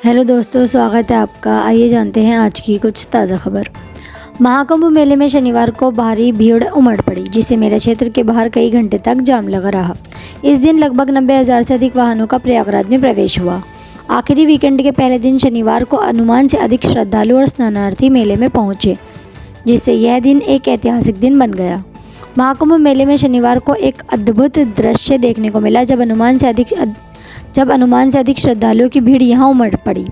Hello दोस्तों, स्वागत है आपका। आइए जानते हैं आज की कुछ ताज़ा खबर। महाकुंभ मेले में शनिवार को भारी भीड़ उमड़ पड़ी, जिससे मेला क्षेत्र के बाहर कई घंटे तक जाम लगा रहा। इस दिन लगभग 90,000 से अधिक वाहनों का प्रयागराज में प्रवेश हुआ। आखिरी वीकेंड के पहले दिन शनिवार को अनुमान से अधिक श्रद्धालु और स्नानार्थी मेले में पहुंचे, जिससे यह दिन एक ऐतिहासिक दिन बन गया। महाकुंभ मेले में शनिवार को एक अद्भुत दृश्य देखने को मिला, जब अनुमान से अधिक श्रद्धालुओं की भीड़ यहां उमड़ पड़ी।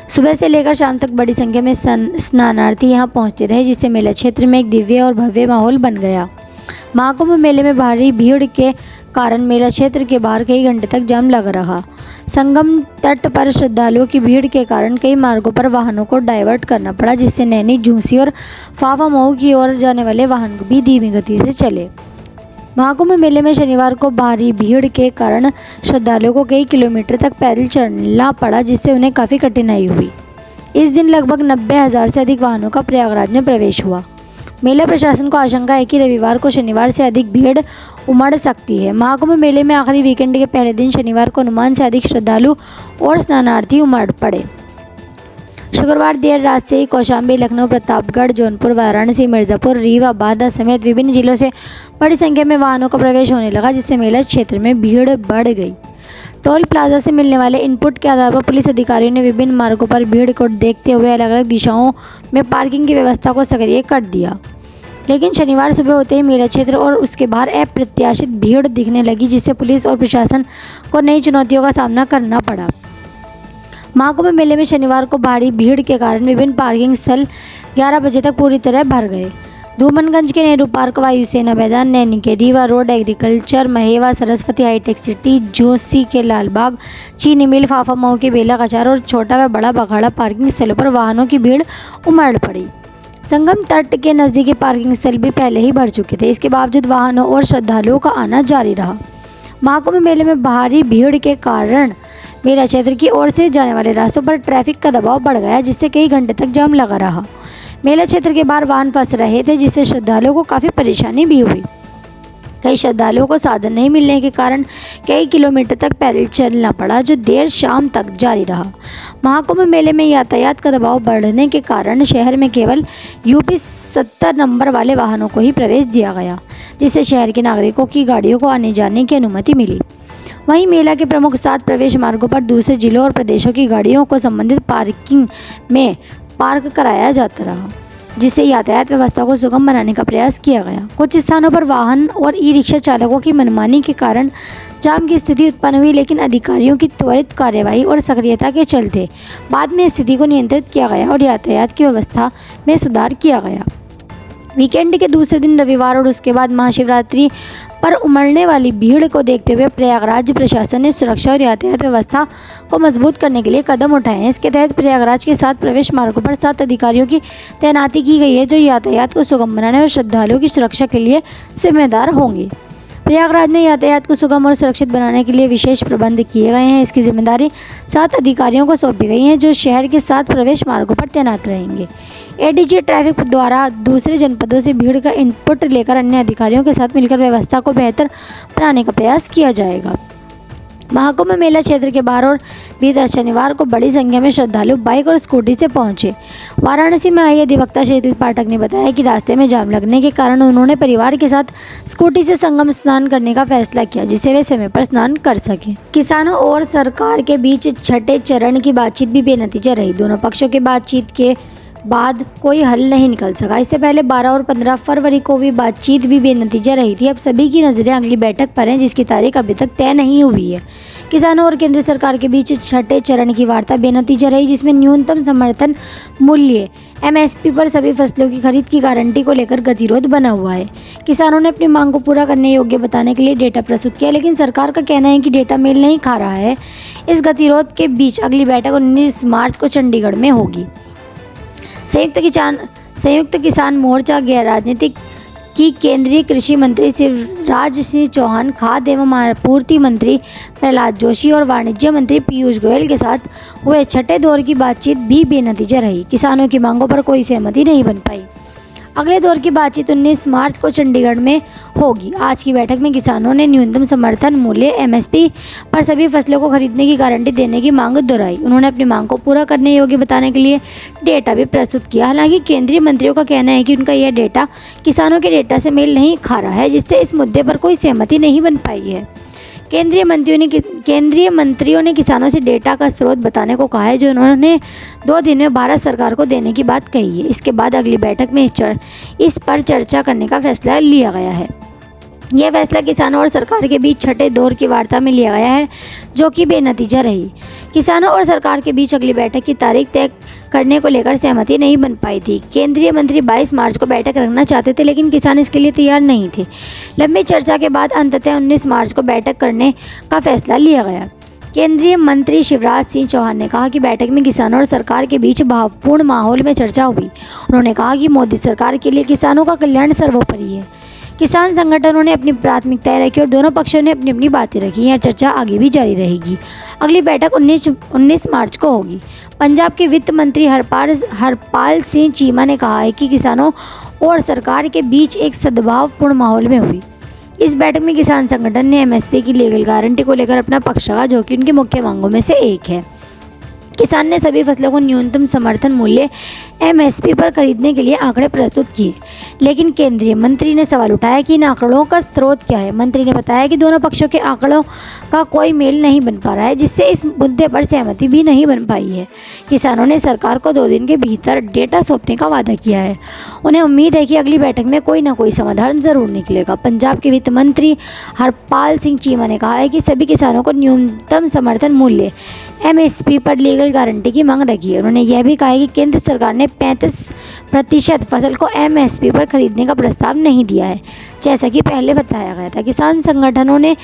सुबह से लेकर शाम तक बड़ी संख्या में स्नानार्थी यहां पहुंचते रहे, जिससे मेला क्षेत्र में एक दिव्य और भव्य माहौल बन गया। महाकुंभ मेले में भारी भीड़ के कारण मेला क्षेत्र के बाहर कई घंटे तक जाम लगा रहा। संगम तट पर श्रद्धालुओं की भीड़ के कारण कई मार्गों पर वाहनों को डाइवर्ट करना पड़ा, जिससे नैनी, झूंसी और फाफा मऊ की ओर जाने वाले वाहन भी धीमी गति से चले। महाकुंभ मेले में शनिवार को भारी भीड़ के कारण श्रद्धालुओं को कई किलोमीटर तक पैदल चलना पड़ा, जिससे उन्हें काफ़ी कठिनाई हुई। इस दिन लगभग 90,000 से अधिक वाहनों का प्रयागराज में प्रवेश हुआ। मेला प्रशासन को आशंका है कि रविवार को शनिवार से अधिक भीड़ उमड़ सकती है। महाकुंभ मेले में आखिरी वीकेंड के पहले दिन शनिवार को अनुमान से अधिक श्रद्धालु और स्नानार्थी उमड़ पड़े। शुक्रवार देर रात से ही कौशाम्बी, लखनऊ, प्रतापगढ़, जौनपुर, वाराणसी, मिर्ज़ापुर, रीवा, बांदा समेत विभिन्न जिलों से बड़ी संख्या में वाहनों का प्रवेश होने लगा, जिससे मेला क्षेत्र में भीड़ बढ़ गई। टोल प्लाजा से मिलने वाले इनपुट के आधार पर पुलिस अधिकारियों ने विभिन्न मार्गों पर भीड़ को देखते हुए अलग अलग दिशाओं में पार्किंग की व्यवस्था को सक्रिय कर दिया। लेकिन शनिवार सुबह होते ही मेला क्षेत्र और उसके बाहर अप्रत्याशित भीड़ दिखने लगी, जिससे पुलिस और प्रशासन को नई चुनौतियों का सामना करना पड़ा। महाकुंभ मेले में शनिवार को भारी भीड़ के कारण विभिन्न पार्किंग स्थल 11 बजे तक पूरी तरह भर गए। धूमनगंज के नेहरू पार्क, वायुसेना मैदान, नैनी के Rewa road, agriculture, Mahewa, Saraswati hitech city, Joshi के लालबाग, चीनी मिल, फाफा मऊ के बेला कचार और छोटा व बड़ा बखाड़ा पार्किंग स्थलों पर वाहनों की भीड़ उमड़ पड़ी। संगम तट के नज़दीकी पार्किंग स्थल भी पहले ही भर चुके थे। इसके बावजूद वाहनों और श्रद्धालुओं का आना जारी रहा। महाकुंभ मेले में भारी भीड़ के कारण मेला क्षेत्र की ओर से जाने वाले रास्तों पर ट्रैफिक का दबाव बढ़ गया, जिससे कई घंटे तक जाम लगा रहा। मेला क्षेत्र के बाहर वाहन फंस रहे थे, जिससे श्रद्धालुओं को काफ़ी परेशानी भी हुई। कई श्रद्धालुओं को साधन नहीं मिलने के कारण कई किलोमीटर तक पैदल चलना पड़ा, जो देर शाम तक जारी रहा। महाकुंभ मेले में यातायात का दबाव बढ़ने के कारण शहर में केवल यूपी 70 नंबर वाले वाहनों को ही प्रवेश दिया गया, जिससे शहर के नागरिकों की गाड़ियों को आने जाने की अनुमति मिली। वहीं मेला के प्रमुख 7 प्रवेश मार्गों पर दूसरे जिलों और प्रदेशों की गाड़ियों को संबंधित पार्किंग में पार्क कराया जाता रहा, जिससे यातायात व्यवस्था को सुगम बनाने का प्रयास किया गया। कुछ स्थानों पर वाहन और ई-रिक्शा चालकों की मनमानी के कारण जाम की स्थिति उत्पन्न हुई, लेकिन अधिकारियों की त्वरित कार्यवाही और सक्रियता के चलते बाद में स्थिति को नियंत्रित किया गया और यातायात की व्यवस्था में सुधार किया गया। वीकेंड के दूसरे दिन रविवार और उसके बाद महाशिवरात्रि पर उमड़ने वाली भीड़ को देखते हुए प्रयागराज प्रशासन ने सुरक्षा और यातायात व्यवस्था को मजबूत करने के लिए कदम उठाए हैं। इसके तहत प्रयागराज के 7 प्रवेश मार्गों पर 7 अधिकारियों की तैनाती की गई है, जो यातायात को सुगम बनाने और श्रद्धालुओं की सुरक्षा के लिए जिम्मेदार होंगे। प्रयागराज में यातायात को सुगम और सुरक्षित बनाने के लिए विशेष प्रबंध किए गए हैं। इसकी जिम्मेदारी 7 अधिकारियों को सौंपी गई है, जो शहर के 7 प्रवेश मार्गों पर तैनात रहेंगे। एडीजी ट्रैफिक द्वारा दूसरे जनपदों से भीड़ का इनपुट लेकर अन्य अधिकारियों के साथ मिलकर व्यवस्था को बेहतर बनाने का प्रयास किया जाएगा। महाकुंभ मेला क्षेत्र के बाहर और बीते शनिवार को बड़ी संख्या में श्रद्धालु बाइक और स्कूटी से पहुंचे। वाराणसी में आई अधिवक्ता शीतल पाठक ने बताया कि रास्ते में जाम लगने के कारण उन्होंने परिवार के साथ स्कूटी से संगम स्नान करने का फैसला किया, जिससे वे समय पर स्नान कर सकें। किसानों और सरकार के बीच छठे चरण की बातचीत भी बेनतीजा रही। दोनों पक्षों के बातचीत के बाद कोई हल नहीं निकल सका। इससे पहले 12 और 15 फरवरी को भी बातचीत भी बेनतीजा रही थी। अब सभी की नज़रें अगली बैठक पर हैं, जिसकी तारीख अभी तक तय नहीं हुई है। किसानों और केंद्र सरकार के बीच छठे चरण की वार्ता बेनतीजा रही, जिसमें न्यूनतम समर्थन मूल्य MSP पर सभी फसलों की खरीद की गारंटी को लेकर गतिरोध बना हुआ है। किसानों ने अपनी मांग को पूरा करने योग्य बताने के लिए डेटा प्रस्तुत किया, लेकिन सरकार का कहना है कि डेटा मेल नहीं खा रहा है। इस गतिरोध के बीच अगली बैठक 19 मार्च को चंडीगढ़ में होगी। संयुक्त किसान मोर्चा गैर राजनीतिक की केंद्रीय कृषि मंत्री शिवराज सिंह चौहान, खाद्य एवं आपूर्ति मंत्री प्रहलाद जोशी और वाणिज्य मंत्री पीयूष गोयल के साथ हुए छठे दौर की बातचीत भी बेनतीजा रही। किसानों की मांगों पर कोई सहमति नहीं बन पाई। अगले दौर की बातचीत 19 मार्च को चंडीगढ़ में होगी। आज की बैठक में किसानों ने न्यूनतम समर्थन मूल्य एमएसपी पर सभी फसलों को खरीदने की गारंटी देने की मांग दोहराई। उन्होंने अपनी मांग को पूरा करने योग्य बताने के लिए डेटा भी प्रस्तुत किया। हालांकि केंद्रीय मंत्रियों का कहना है कि उनका यह डेटा किसानों के डेटा से मेल नहीं खा रहा है, जिससे इस मुद्दे पर कोई सहमति नहीं बन पाई है। केंद्रीय मंत्रियों ने किसानों से डेटा का स्रोत बताने को कहा है, जो उन्होंने 2 दिन में भारत सरकार को देने की बात कही है। इसके बाद अगली बैठक में इस पर चर्चा करने का फैसला लिया गया है। यह फैसला किसानों और सरकार के बीच छठे दौर की वार्ता में लिया गया है, जो कि बेनतीजा रही। किसानों और सरकार के बीच अगली बैठक की तारीख तय करने को लेकर सहमति नहीं बन पाई थी। केंद्रीय मंत्री 22 मार्च को बैठक रखना चाहते थे, लेकिन किसान इसके लिए तैयार नहीं थे। लंबी चर्चा के बाद अंततः 19 मार्च को बैठक करने का फैसला लिया गया। केंद्रीय मंत्री शिवराज सिंह चौहान ने कहा कि बैठक में किसानों और सरकार के बीच भावपूर्ण माहौल में चर्चा हुई। उन्होंने कहा कि मोदी सरकार के लिए किसानों का कल्याण सर्वोपरि है। किसान संगठनों ने अपनी प्राथमिकताएं रखी और दोनों पक्षों ने अपनी अपनी बातें रखी। यह चर्चा आगे भी जारी रहेगी। अगली बैठक 19 मार्च को होगी। पंजाब के वित्त मंत्री हरपाल सिंह चीमा ने कहा है कि किसानों और सरकार के बीच एक सद्भावपूर्ण माहौल में हुई। इस बैठक में किसान संगठन ने एमएसपी की लीगल गारंटी को लेकर अपना पक्ष रखा, जो कि उनकी मुख्य मांगों में से एक है। किसान ने सभी फसलों को न्यूनतम समर्थन मूल्य एमएसपी पर खरीदने के लिए आंकड़े प्रस्तुत किए, लेकिन केंद्रीय मंत्री ने सवाल उठाया कि इन आंकड़ों का स्रोत क्या है। मंत्री ने बताया कि दोनों पक्षों के आंकड़ों का कोई मेल नहीं बन पा रहा है, जिससे इस मुद्दे पर सहमति भी नहीं बन पाई है। किसानों ने सरकार को 2 दिन के भीतर डेटा सौंपने का वादा किया है। उन्हें उम्मीद है कि अगली बैठक में कोई ना कोई समाधान जरूर निकलेगा। पंजाब के वित्त मंत्री हरपाल सिंह चीमा ने कहा है कि सभी किसानों को न्यूनतम समर्थन मूल्य एमएसपी पर लीगल गारंटी की मांग रखी है। उन्होंने यह भी कहा है कि केंद्र सरकार ने 35% फसल को एमएसपी पर खरीदने का प्रस्ताव नहीं दिया है, जैसा कि पहले बताया गया था। किसान संगठनों ने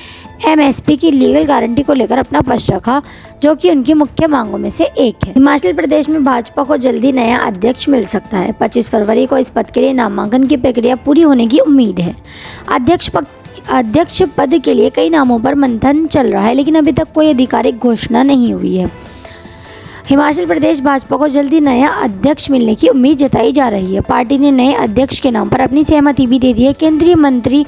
एमएसपी की लीगल गारंटी को लेकर अपना पक्ष रखा, जो कि उनकी मुख्य मांगों में से एक है। हिमाचल प्रदेश में भाजपा को जल्दी नया अध्यक्ष मिल सकता है। 25 फरवरी को इस पद के लिए नामांकन की प्रक्रिया पूरी होने की उम्मीद है। अध्यक्ष पद के लिए कई नामों पर मंथन चल रहा है, लेकिन अभी तक कोई आधिकारिक घोषणा नहीं हुई है। हिमाचल प्रदेश भाजपा को जल्दी नया अध्यक्ष मिलने की उम्मीद जताई जा रही है। पार्टी ने नए अध्यक्ष के नाम पर अपनी सहमति भी दे दी है। केंद्रीय मंत्री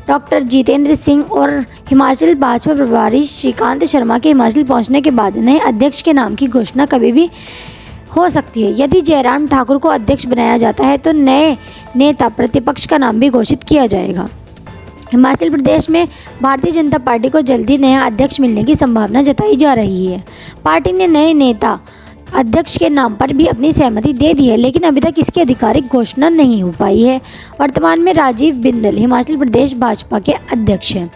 डॉक्टर जितेंद्र सिंह और हिमाचल भाजपा प्रभारी श्रीकांत शर्मा के हिमाचल पहुंचने के बाद नए अध्यक्ष के नाम की घोषणा कभी भी हो सकती है। यदि जयराम ठाकुर को अध्यक्ष बनाया जाता है तो नए नेता प्रतिपक्ष का नाम भी घोषित किया जाएगा। हिमाचल प्रदेश में भारतीय जनता पार्टी को जल्दी नया अध्यक्ष मिलने की संभावना जताई जा रही है। पार्टी ने नए नेता अध्यक्ष के नाम पर भी अपनी सहमति दे दी है, लेकिन अभी तक इसकी आधिकारिक घोषणा नहीं हो पाई है। वर्तमान में राजीव बिंदल हिमाचल प्रदेश भाजपा के अध्यक्ष हैं।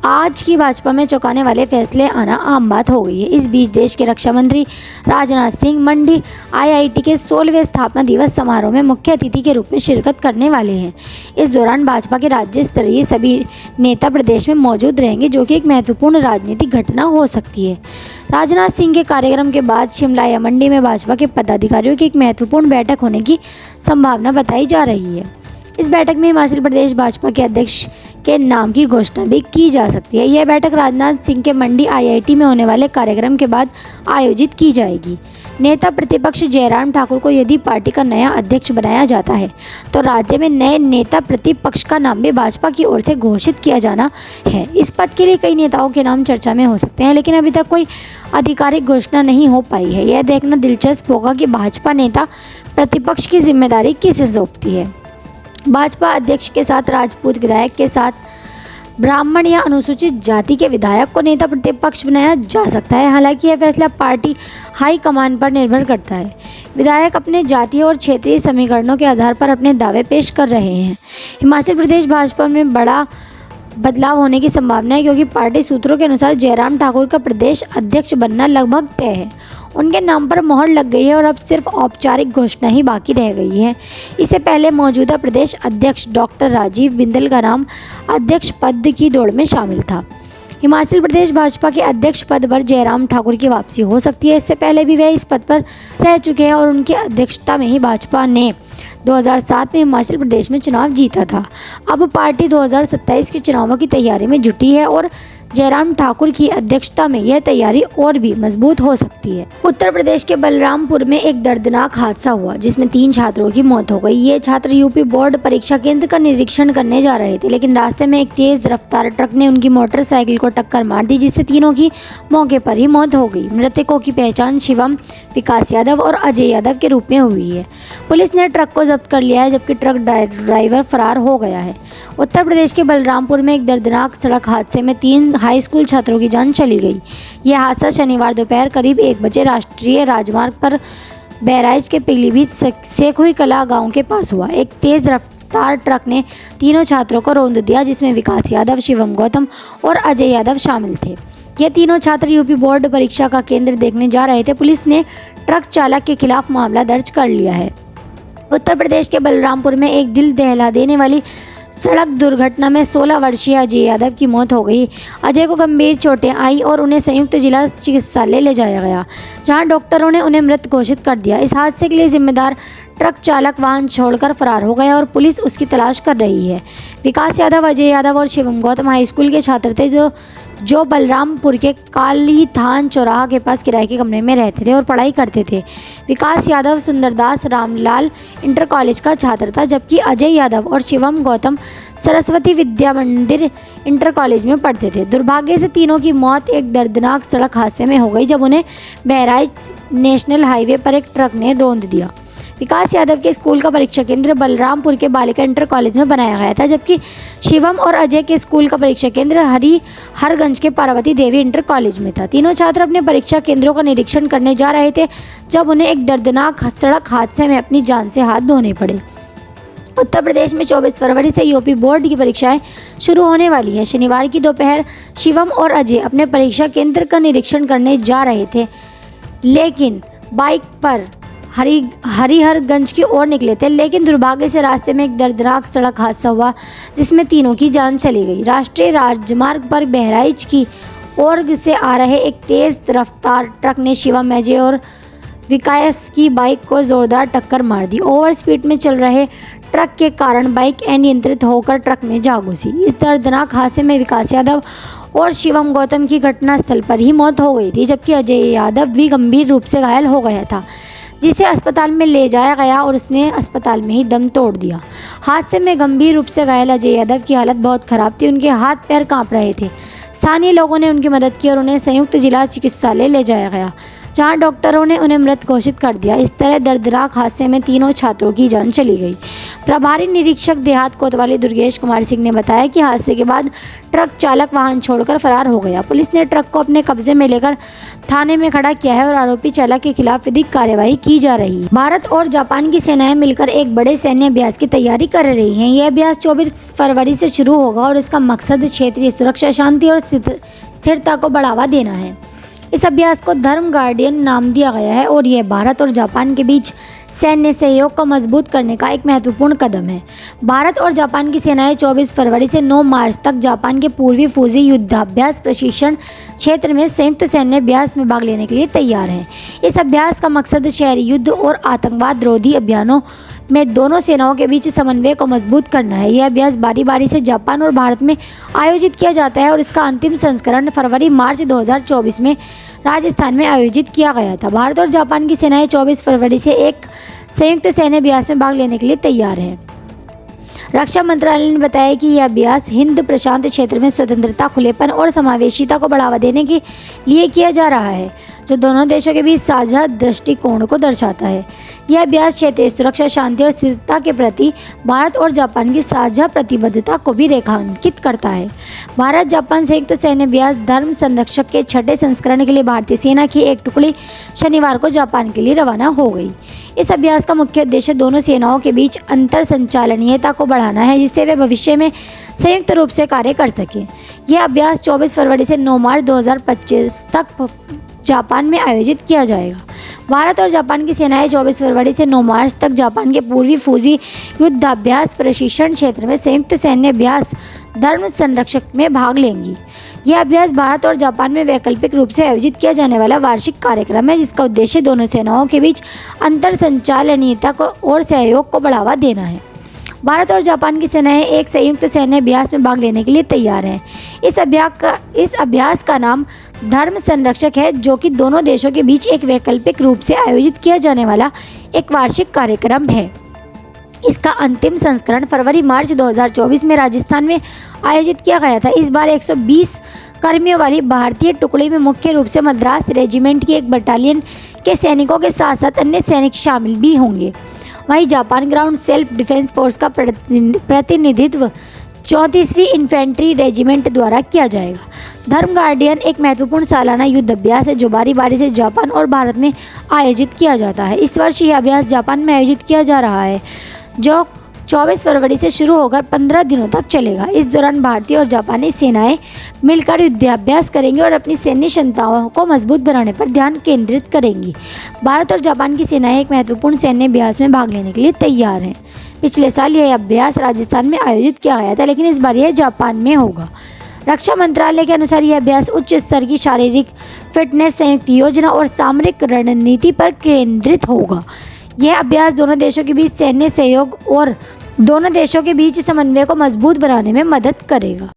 आज की भाजपा में चौंकाने वाले फैसले आना आम बात हो गई है। इस बीच देश के रक्षा मंत्री राजनाथ सिंह मंडी आईआईटी के 16वें स्थापना दिवस समारोह में मुख्य अतिथि के रूप में शिरकत करने वाले हैं। इस दौरान भाजपा के राज्य स्तरीय सभी नेता प्रदेश में मौजूद रहेंगे, जो कि एक महत्वपूर्ण राजनीतिक घटना हो सकती है। राजनाथ सिंह के कार्यक्रम के बाद शिमला या मंडी में भाजपा के पदाधिकारियों की एक महत्वपूर्ण बैठक होने की संभावना बताई जा रही है। इस बैठक में हिमाचल प्रदेश भाजपा के अध्यक्ष के नाम की घोषणा भी की जा सकती है। यह बैठक राजनाथ सिंह के मंडी आईआईटी में होने वाले कार्यक्रम के बाद आयोजित की जाएगी। नेता प्रतिपक्ष जयराम ठाकुर को यदि पार्टी का नया अध्यक्ष बनाया जाता है तो राज्य में नए नेता प्रतिपक्ष का नाम भी भाजपा की ओर से घोषित किया जाना है। इस पद के लिए कई नेताओं के नाम चर्चा में हो सकते हैं, लेकिन अभी तक कोई आधिकारिक घोषणा नहीं हो पाई है। यह देखना दिलचस्प होगा कि भाजपा नेता प्रतिपक्ष की जिम्मेदारी किसे सौंपती है। भाजपा अध्यक्ष के साथ राजपूत विधायक के साथ ब्राह्मण या अनुसूचित जाति के विधायक को नेता प्रतिपक्ष बनाया जा सकता है। हालांकि यह फैसला पार्टी हाईकमान पर निर्भर करता है। विधायक अपने जातीय और क्षेत्रीय समीकरणों के आधार पर अपने दावे पेश कर रहे हैं। हिमाचल प्रदेश भाजपा में बड़ा बदलाव होने की संभावना है, क्योंकि पार्टी सूत्रों के अनुसार जयराम ठाकुर का प्रदेश अध्यक्ष बनना लगभग तय है। उनके नाम पर मोहर लग गई है और अब सिर्फ औपचारिक घोषणा ही बाकी रह गई है। इससे पहले मौजूदा प्रदेश अध्यक्ष डॉक्टर राजीव बिंदल का नाम अध्यक्ष पद की दौड़ में शामिल था। हिमाचल प्रदेश भाजपा के अध्यक्ष पद पर जयराम ठाकुर की वापसी हो सकती है। इससे पहले भी वे इस पद पर रह चुके हैं और उनकी अध्यक्षता में ही भाजपा ने 2007 में हिमाचल प्रदेश में चुनाव जीता था। अब पार्टी 2027 के चुनावों की तैयारी में जुटी है और जयराम ठाकुर की अध्यक्षता में यह तैयारी और भी मजबूत हो सकती है। उत्तर प्रदेश के बलरामपुर में एक दर्दनाक हादसा हुआ जिसमें 3 छात्रों की मौत हो गई। ये छात्र यूपी बोर्ड परीक्षा केंद्र का निरीक्षण करने जा रहे थे, लेकिन रास्ते में एक तेज रफ्तार ट्रक ने उनकी मोटरसाइकिल को टक्कर मार दी, जिससे तीनों की मौके पर ही मौत हो गई। मृतकों की पहचान शिवम, विकास यादव और अजय यादव के रूप में हुई है। पुलिस ने ट्रक को जब्त कर लिया है, जबकि ट्रक ड्राइवर फरार हो गया है। उत्तर प्रदेश के बलरामपुर में एक दर्दनाक सड़क हादसे में 3 हाई स्कूल छात्रों की जान चली गई। यह हादसा शनिवार दोपहर करीब 1 बजे राष्ट्रीय राजमार्ग पर बहराइच के पीलीभीत सेखुई कला गांव के पास हुआ। एक तेज रफ्तार ट्रक ने तीनों छात्रों को रौंद दिया, जिसमें विकास यादव, शिवम गौतम और अजय यादव शामिल थे। ये तीनों छात्र यूपी बोर्ड परीक्षा का केंद्र देखने जा रहे थे। पुलिस ने ट्रक चालक के खिलाफ मामला दर्ज कर लिया है। उत्तर प्रदेश के बलरामपुर में एक दिल दहला देने वाली सड़क दुर्घटना में 16 वर्षीय अजय यादव की मौत हो गई। अजय को गंभीर चोटें आई और उन्हें संयुक्त जिला चिकित्सालय ले जाया गया, जहां डॉक्टरों ने उन्हें मृत घोषित कर दिया। इस हादसे के लिए जिम्मेदार ट्रक चालक वाहन छोड़कर फरार हो गया और पुलिस उसकी तलाश कर रही है। विकास यादव, अजय यादव और शिवम गौतम हाई स्कूल के छात्र थे जो बलरामपुर के काली थान चौराहा के पास किराए के कमरे में रहते थे और पढ़ाई करते थे। विकास यादव सुंदरदास रामलाल इंटर कॉलेज का छात्र था, जबकि अजय यादव और शिवम गौतम सरस्वती विद्या मंदिर इंटर कॉलेज में पढ़ते थे। दुर्भाग्य से तीनों की मौत एक दर्दनाक सड़क हादसे में हो गई, जब उन्हें बहराइच नेशनल हाईवे पर एक ट्रक ने रौंद दिया। विकास यादव के स्कूल का परीक्षा केंद्र बलरामपुर के बालिका इंटर कॉलेज में बनाया गया था, जबकि शिवम और अजय के स्कूल का परीक्षा केंद्र हरिहरगंज के पार्वती देवी इंटर कॉलेज में था। तीनों छात्र अपने परीक्षा केंद्रों का निरीक्षण करने जा रहे थे जब उन्हें एक दर्दनाक सड़क हादसे में अपनी जान से हाथ धोने पड़े। उत्तर प्रदेश में 24 फरवरी से यूपी बोर्ड की परीक्षाएं शुरू होने वाली हैं। शनिवार की दोपहर शिवम और अजय अपने परीक्षा केंद्र का निरीक्षण करने जा रहे थे, लेकिन बाइक पर हरिहरगंज की ओर निकले थे, लेकिन दुर्भाग्य से रास्ते में एक दर्दनाक सड़क हादसा हुआ जिसमें तीनों की जान चली गई। राष्ट्रीय राजमार्ग पर बहराइच की ओर से आ रहे एक तेज रफ्तार ट्रक ने शिवम, अजय और विकास की बाइक को जोरदार टक्कर मार दी। ओवर स्पीड में चल रहे ट्रक के कारण बाइक अनियंत्रित होकर ट्रक में जा घुसी। इस दर्दनाक हादसे में विकास यादव और शिवम गौतम की घटनास्थल पर ही मौत हो गई थी, जबकि अजय यादव भी गंभीर रूप से घायल हो गया था, जिसे अस्पताल में ले जाया गया और उसने अस्पताल में ही दम तोड़ दिया। हादसे में गंभीर रूप से घायल अजय यादव की हालत बहुत खराब थी। उनके हाथ पैर कांप रहे थे। स्थानीय लोगों ने उनकी मदद की और उन्हें संयुक्त जिला चिकित्सालय ले जाया गया, जहां डॉक्टरों ने उन्हें मृत घोषित कर दिया। इस तरह दर्दनाक हादसे में तीनों छात्रों की जान चली गई। प्रभारी निरीक्षक देहात कोतवाली दुर्गेश कुमार सिंह ने बताया कि हादसे के बाद ट्रक चालक वाहन छोड़कर फरार हो गया। पुलिस ने ट्रक को अपने कब्जे में लेकर थाने में खड़ा किया है और आरोपी चालक के खिलाफ विधिक कार्यवाही की जा रही है। भारत और जापान की सेनाएं मिलकर एक बड़े सैन्य अभ्यास की तैयारी कर रही हैं। यह अभ्यास 24 फरवरी से शुरू होगा और इसका मकसद क्षेत्रीय सुरक्षा, शांति और स्थिरता को बढ़ावा देना है। इस अभ्यास को धर्म गार्डियन नाम दिया गया है और यह भारत और जापान के बीच सैन्य सहयोग को मजबूत करने का एक महत्वपूर्ण कदम है। भारत और जापान की सेनाएं 24 फरवरी से 9 मार्च तक जापान के पूर्वी फौजी युद्धाभ्यास प्रशिक्षण क्षेत्र में संयुक्त सैन्य अभ्यास में भाग लेने के लिए तैयार हैं। इस अभ्यास का मकसद शहरी युद्ध और आतंकवाद रोधी अभियानों में दोनों सेनाओं के बीच समन्वय को मजबूत करना है। यह अभ्यास बारी बारी से जापान और भारत में आयोजित किया जाता है और इसका अंतिम संस्करण फरवरी-मार्च 2024 में राजस्थान में आयोजित किया गया था। भारत और जापान की सेनाएं 24 फरवरी से एक संयुक्त सैन्य अभ्यास में भाग लेने के लिए तैयार हैं। रक्षा मंत्रालय ने बताया कि यह अभ्यास हिंद प्रशांत क्षेत्र में स्वतंत्रता, खुलेपन और समावेशिता को बढ़ावा देने के लिए किया जा रहा है, जो दोनों देशों के बीच साझा दृष्टिकोण को दर्शाता है। यह अभ्यास क्षेत्रीय सुरक्षा, शांति और स्थिरता के प्रति भारत और जापान की साझा प्रतिबद्धता को भी रेखांकित करता है। भारत जापान संयुक्त सैन्य अभ्यास धर्म संरक्षक के 6ठे संस्करण के लिए भारतीय सेना की एक टुकड़ी शनिवार को जापान के लिए रवाना हो गई। इस अभ्यास का मुख्य उद्देश्य दोनों सेनाओं के बीच अंतर संचालनीयता को बढ़ाना है, जिससे वे भविष्य में संयुक्त रूप से कार्य कर सकें। यह अभ्यास 24 फरवरी से 9 मार्च 2025 तक जापान में आयोजित किया जाएगा। भारत और जापान की सेनाएं 24 फरवरी से 9 मार्च तक जापान के पूर्वी फौजी युद्धाभ्यास प्रशिक्षण क्षेत्र में संयुक्त सैन्य अभ्यास धर्म संरक्षक में भाग लेंगी। यह अभ्यास भारत और जापान में वैकल्पिक रूप से आयोजित किया जाने वाला वार्षिक कार्यक्रम है, जिसका उद्देश्य दोनों सेनाओं के बीच अंतर संचालनीयता को और सहयोग को बढ़ावा देना है। भारत और जापान की सेनाएं एक संयुक्त सैन्य अभ्यास में भाग लेने के लिए तैयार हैं। इस अभ्यास का नाम धर्म संरक्षक है, जो कि दोनों देशों के बीच एक वैकल्पिक रूप से आयोजित किया जाने वाला एक वार्षिक कार्यक्रम है। इसका अंतिम संस्करण फरवरी-मार्च 2024 में राजस्थान में आयोजित किया गया था। इस बार 120 कर्मियों वाली भारतीय टुकड़ी में मुख्य रूप से मद्रास रेजिमेंट की एक बटालियन के सैनिकों के साथ साथ अन्य सैनिक शामिल भी होंगे। वहीं Japan ground self defence force का प्रतिनिधित्व 34वीं इन्फेंट्री रेजिमेंट द्वारा किया जाएगा। धर्म गार्डियन एक महत्वपूर्ण सालाना युद्ध अभ्यास है जो बारी बारी से जापान और भारत में आयोजित किया जाता है। इस वर्ष यह अभ्यास जापान में आयोजित किया जा रहा है, जो 24 फरवरी से शुरू होकर 15 दिनों तक चलेगा। इस दौरान भारतीय और जापानी सेनाएं मिलकर युद्धाभ्यास करेंगी और अपनी सैन्य क्षमताओं को मजबूत बनाने पर ध्यान केंद्रित करेंगी। भारत और जापान की सेनाएं एक महत्वपूर्ण सैन्य अभ्यास में भाग लेने के लिए तैयार हैं। पिछले साल यह अभ्यास राजस्थान में आयोजित किया गया था, लेकिन इस बार यह जापान में होगा। रक्षा मंत्रालय के अनुसार यह अभ्यास उच्च स्तर की शारीरिक फिटनेस, संयुक्त योजना और सामरिक रणनीति पर केंद्रित होगा। यह अभ्यास दोनों देशों के बीच सैन्य सहयोग और दोनों देशों के बीच समन्वय को मजबूत बनाने में मदद करेगा।